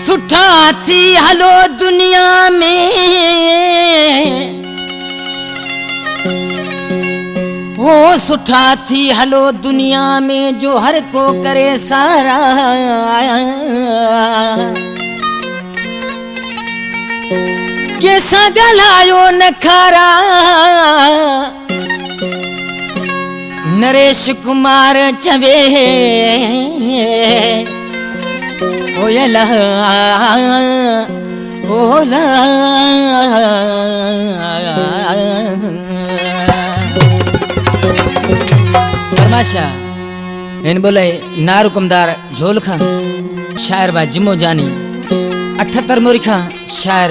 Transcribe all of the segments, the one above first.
सुठा थी हलो दुनिया में हो सुठा थी हलो दुनिया में जो हर को करे सारा कैसा गलायो नखारा नरेश कुमार चवे ओयला ओला फरमाशा इन बोले नारुकमदार झोल खां शायर बा जिमो जानी 78 मोरी खां शायर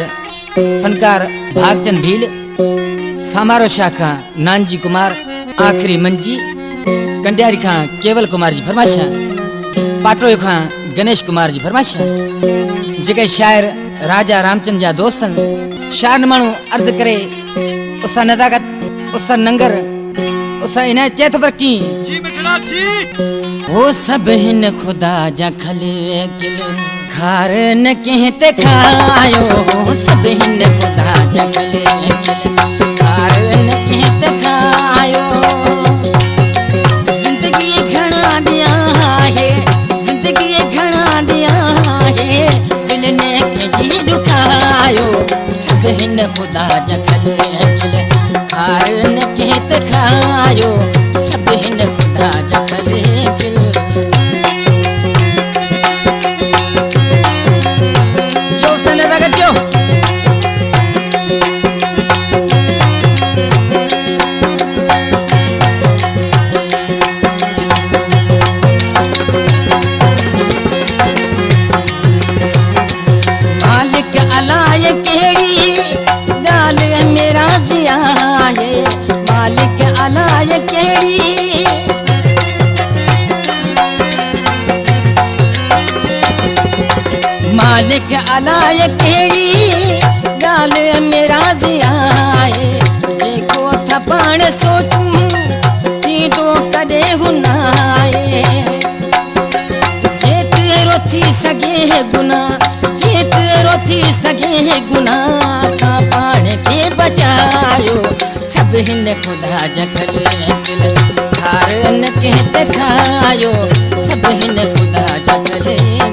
फनकार भागचंद भील सामारो शाह खां नानजी कुमार आखिरी मंजी कंडियारी खां केवल कुमार जी फरमाशा पाटो खां गणेश कुमार जी फरमाशा जेके शायर राजा रामचंद जा दोस्तन शायर मानू अर्ज करे उसा नदाकत उसा नंगर उसा इन्हें चेत पर की जी मिठड़ा जी वो सब हिन खुदा जा खले किल खार न कहते खायो सब हिन खुदा जा खले किल खार न कहते खायो जिंदगी घना दिया है जिंदगी घना दिया है दिल ने जी दुखायो सब हिन खुदा जा खले किल खार न कहते खायो सब हिन खुदा जा खले किल जो सन रगत जो मालिक अलाय केड़ी गाल मेरा जिया है मालिक अलाय केड़ी मालिक अलाय केड़ी गाल मेरा जिया है जेको थपाण सोचूं थी तो कदे हुनाए जेतिरो थी सगे है गुना जेतिरो थी सगे है गुना का पाण के बचायो सब हिन खुदा जखल किल खार न कहते खायो सब हिन खुदा जखल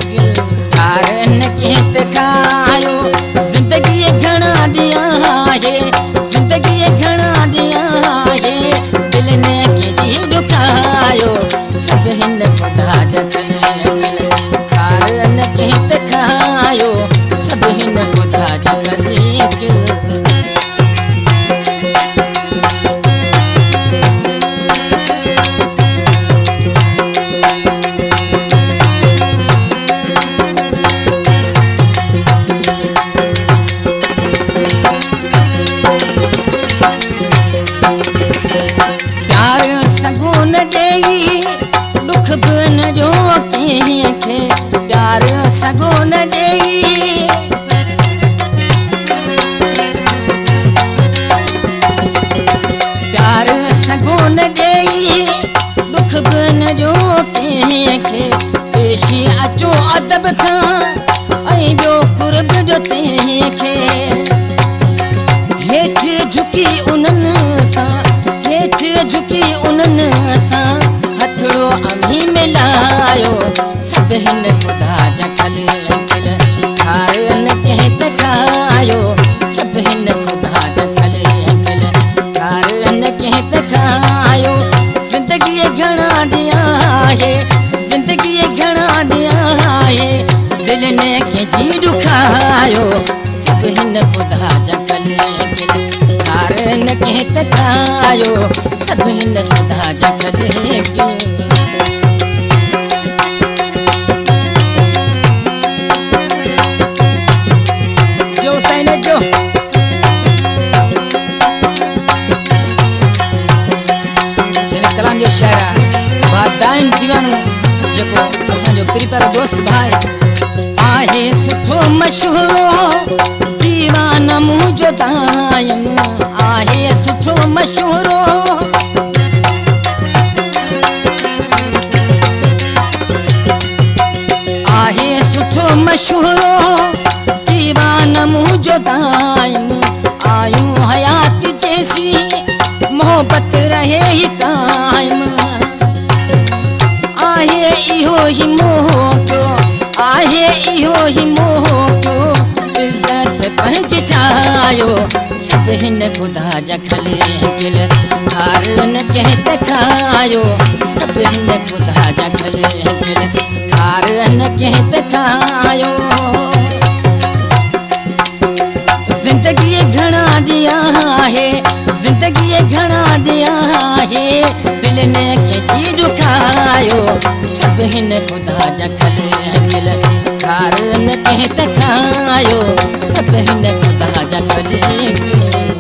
किल खार न कहते खायो जिंदगी घना दिया है जिंदगी घना दिया है दिल ने के जी दुखायो सब हिन खुदा जखल किल खार न कहते खायो सब हिन खुदा जखल किल प्यार सगुन देई दुख बन जो के प्यार सगुन देई प्यार सगुन देई दुख बन जो के पेशी अचो अदब खां ऐं ॿियो कुर्ब जो तंहिंखे हेठि झुकी उन्हनि सां हेठि झुकी उन्हनि सां हथड़ो अमी मिलायो सब हिन खुदा जा खल किल खार न कहते खायो सब हिन खुदा जा खल किल खार न कहते खायो जिंदगी घना दिया है जिंदगी घना दिया है दिल ने के जी दुखायो सब हिन खुदा जा खल किल खार न कहते खायो सब हिन खुदा जा खल किल जो सैन जो कलाम जो शायरा बादाइन दीवानो जो असा जो प्रिपेयर दोस्त भाई मशहूरो दीवाना मुझो दायम आहे सुठो मशहूरो आहे सुठो मशहूरो दीवाना मुझो दायम आयूं हयात जैसी मोहब्बत रहे ही कायम आहे इहो ही मोह क्यों आहे इहो ही मोह क्यों इज्जत पंहिंजी ठाहियो सभु हिन ख़ुदा जा खले दिल हार न कंहिं ते खायो सभु हिन ख़ुदा जा खले दिल हार न कंहिं ते खायो ज़िंदगी घणा ॾींहं आहे ज़िंदगी घणा ॾींहं आहे दिल ने कंहिंजी ॾुखायो सभु हिन ख़ुदा जा खले दिल हार न कंहिं ते खायो सभु हिन ख़ुदा जा खले